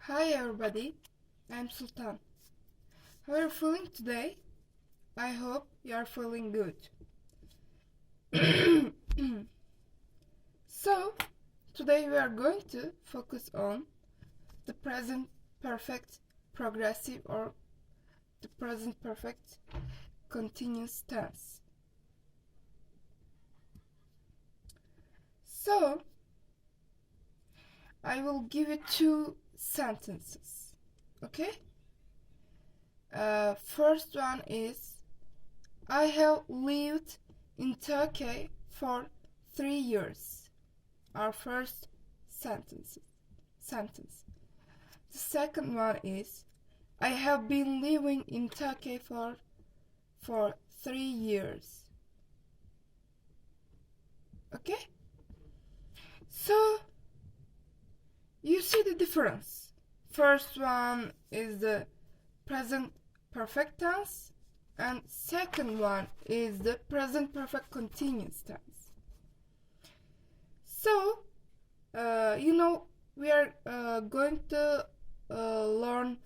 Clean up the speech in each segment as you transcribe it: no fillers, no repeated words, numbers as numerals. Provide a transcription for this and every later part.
Hi everybody, I'm Sultan. How are you feeling today? I hope you are feeling good. So, today we are going to focus on the present perfect progressive or the present perfect continuous tense. So, I will give you two sentences, okay? First one is, I have lived in Turkey for 3 years. Our first sentence. The second one is, I have been living in Turkey for 3 years. Okay? So, you see the difference. First one is the present perfect tense, and second one is the present perfect continuous tense. So, we are going to learn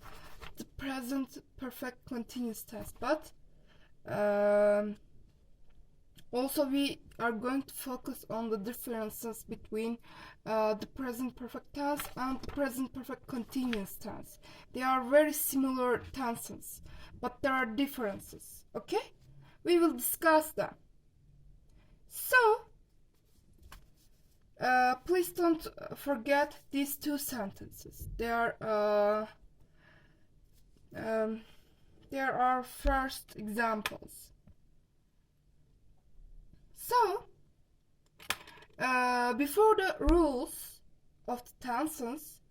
the present perfect continuous tense, but also we are going to focus on the differences between the present perfect tense and the present perfect continuous tense. They are very similar tenses, but there are differences, okay? We will discuss them. So, please don't forget these two sentences. They are our first examples. So, before the rules of the tenses,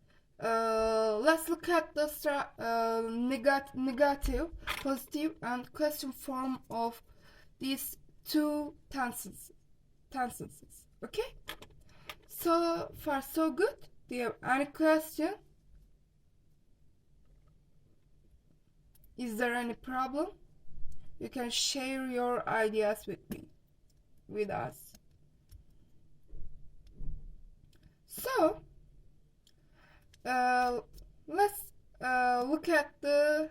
let's look at the negative, positive, and question form of these two tenses. Okay? So far, so good. Do you have any question? Is there any problem? You can share your ideas with us. So, let's look at the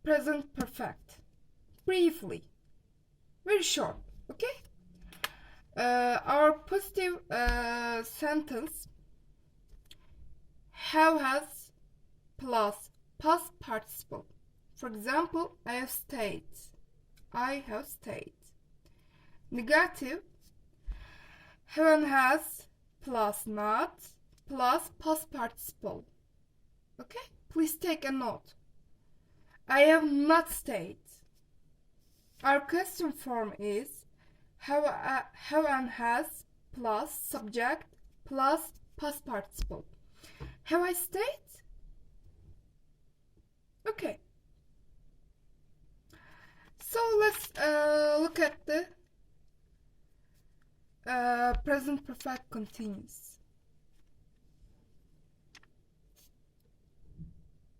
present perfect briefly, very short, okay? Our positive sentence have has plus past participle. For example, I have stayed. Negative, have has plus not plus past participle. Okay? Please take a note. I have not stayed. Our question form is have and has plus subject plus past participle. Have I stayed? Okay. So let's look at the present perfect continuous.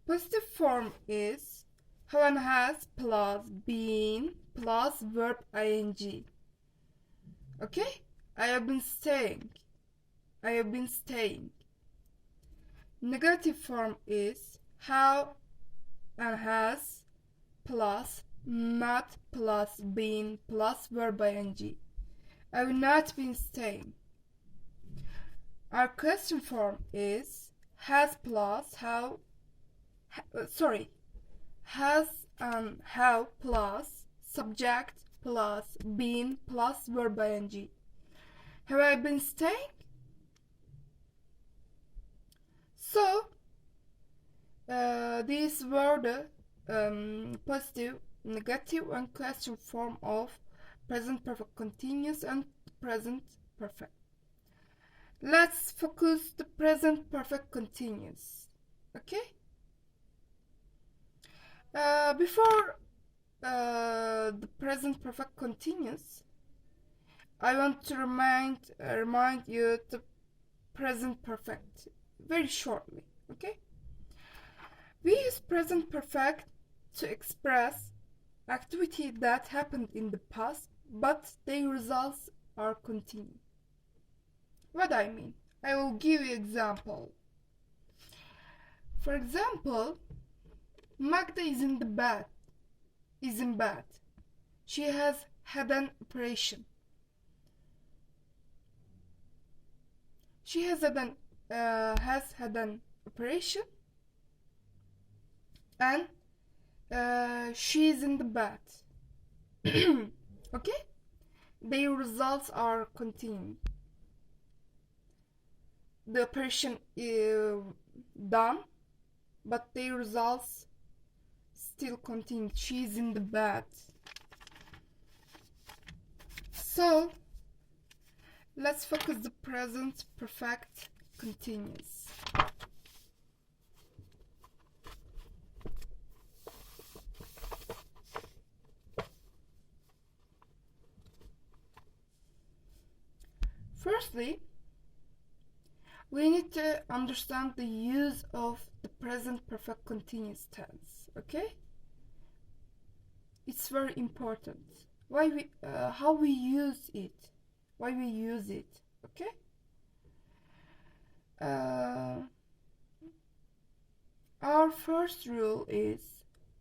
Positive form is have and has plus been plus verb ing. Okay? I have been staying. Negative form is have and has plus not plus been plus verb ing. I have not been staying. Our question form is has plus has and have plus subject plus been plus verb ing. Have I been staying? So, these were the positive, negative, and question form of present perfect continuous and present perfect. Let's focus the present perfect continuous. Okay? Before the present perfect continuous, I want to remind you the present perfect very shortly. Okay? We use present perfect to express activity that happened in the past, but their results are continuing. What I mean? I will give you example. For example, Magda is in the bed. Is in bed. She has had an operation. She has had an operation, and she is in the bed. Okay? Their results are continuing. The operation is done, but their results still continue. She is in the bed. So let's focus the present perfect continuous. Firstly, we need to understand the use of the present perfect continuous tense. Okay? It's very important. How we use it. Why we use it. Okay? Our first rule is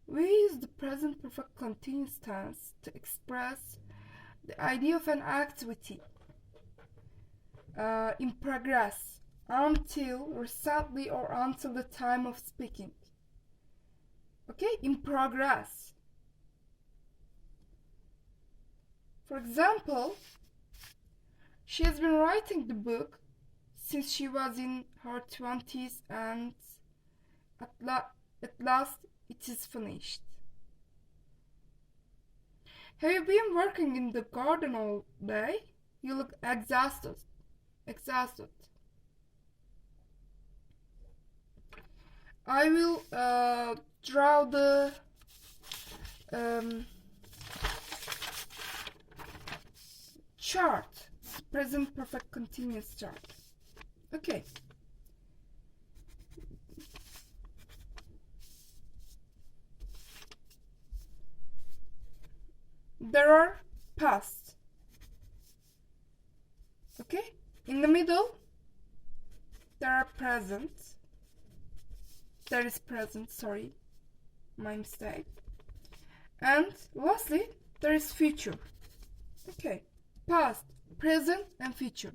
we use the present perfect continuous tense to express the idea of an activity in progress until recently or until the time of speaking. Okay, in progress. For example, she has been writing the book since she was in her 20s, and at last it is finished. Have you been working in the garden all day? You look exhausted. I will draw the chart, present perfect continuous chart. Okay. There are past. Okay. In the middle, there are present. There is present, sorry, my mistake. And lastly, there is future. Okay. Past, present, and future.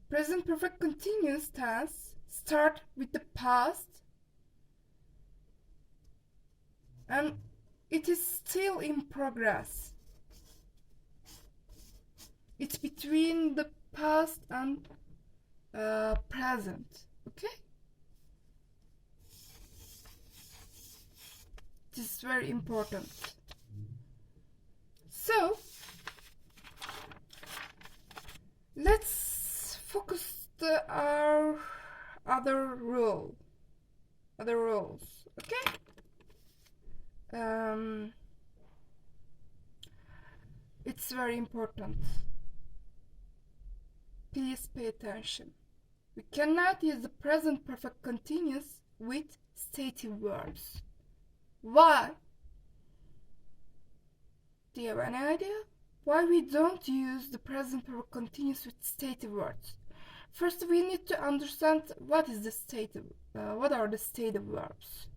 Present perfect continuous tense start with the past, and it is still in progress. It's between the past and present. Okay? This is very important. So let's focus our other rules. Okay? It's very important. Please pay attention. We cannot use the present perfect continuous with stative verbs. Why? Do you have any idea? Why we don't use the present perfect continuous with stative words? First, we need to understand what are the stative verbs.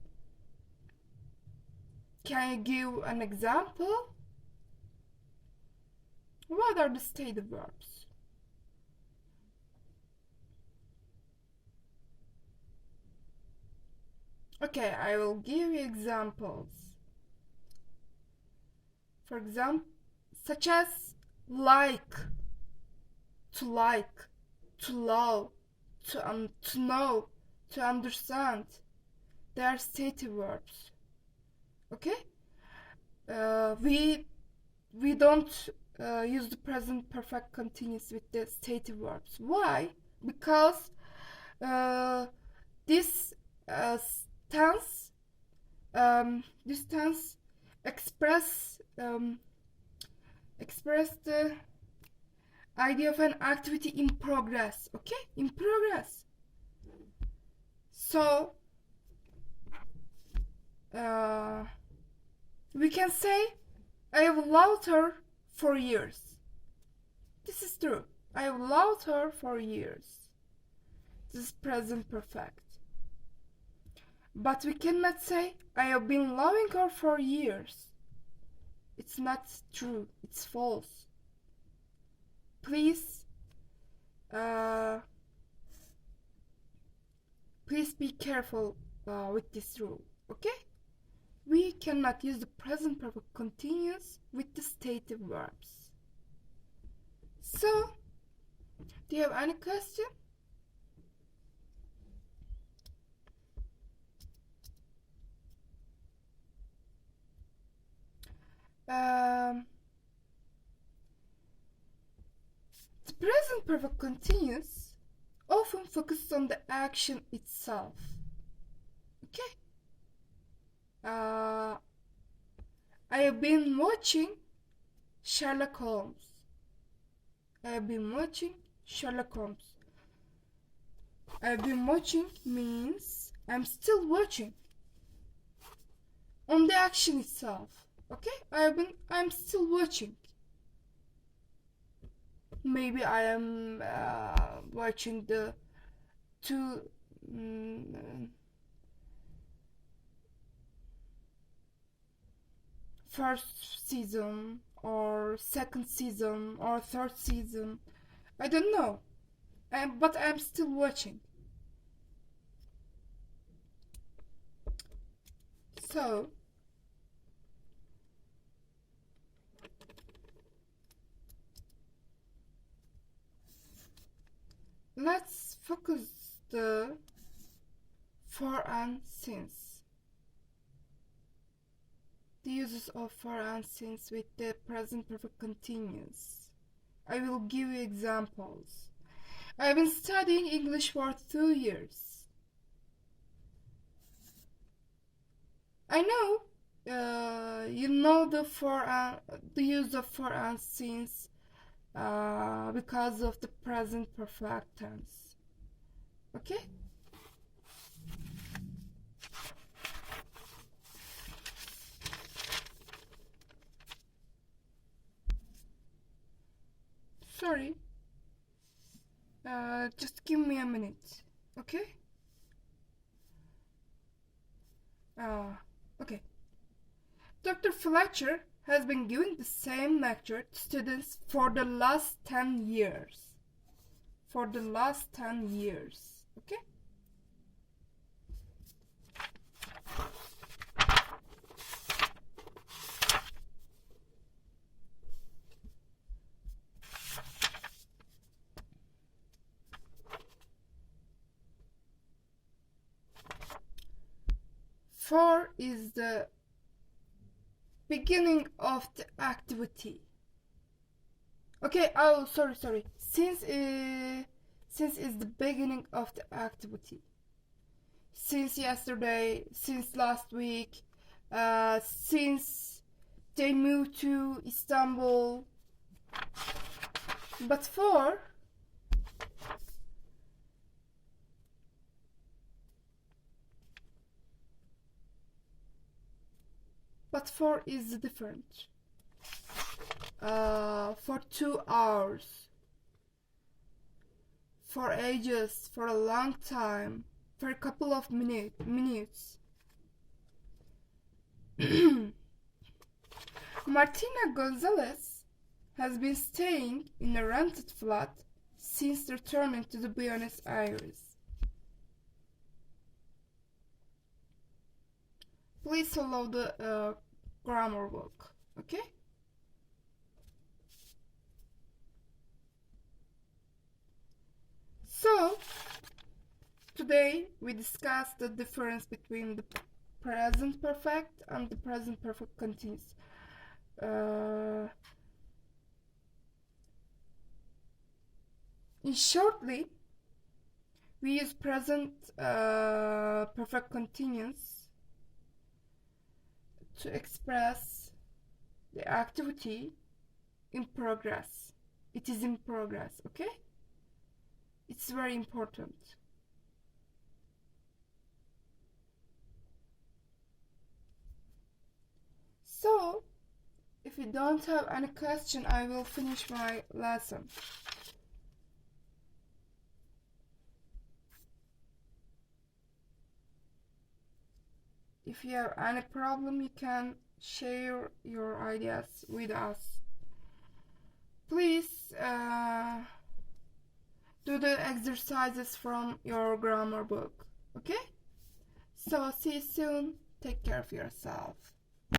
Can you give an example? What are the stative verbs? Okay, I will give you examples. For example, such as like, to love, to know, to understand. They are stative verbs. Okay? We don't use the present perfect continuous with the stative verbs. Why? Because this tense express the idea of an activity in progress. Okay, in progress. So we can say, I have loved her for years. This is true. I have loved her for years. This is present perfect. But we cannot say, I have been loving her for years. It's not true. It's false. Please, please be careful with this rule, okay? We cannot use the present perfect continuous with the stative verbs. So, do you have any question? The present perfect continuous often focuses on the action itself. Okay? I have been watching Sherlock Holmes. I have been watching Sherlock Holmes. I have been watching means I'm still watching. On the action itself. Okay? I'm still watching. Maybe I am watching the first season or second season or third season. I don't know. But I'm still watching. So, let's focus the for and since. The uses of for and since with the present perfect continuous. I will give you examples. I've been studying English for 2 years. I know you know the use of for and since because of the present perfect tense. Okay? Sorry. Just give me a minute. Okay? Okay. Dr. Fletcher has been giving the same lecture to students for the last 10 years. For the last 10 years. Okay? For is the beginning of the activity. Okay, oh, sorry. Since is the beginning of the activity. Since yesterday, since last week, since they moved to Istanbul. But for is different. For 2 hours, for ages, for a long time, for a couple of minutes. Martina Gonzalez has been staying in a rented flat since returning to the Buenos Aires. Please follow the grammar book, okay? So, today we discussed the difference between the present perfect and the present perfect continuous. In shortly, we use present perfect continuous to express the activity in progress. It is in progress, okay? It's very important. So, if you don't have any question, I will finish my lesson. If you have any problem, you can share your ideas with us. Please do the exercises from your grammar book. Okay? So see you soon. Take care of yourself.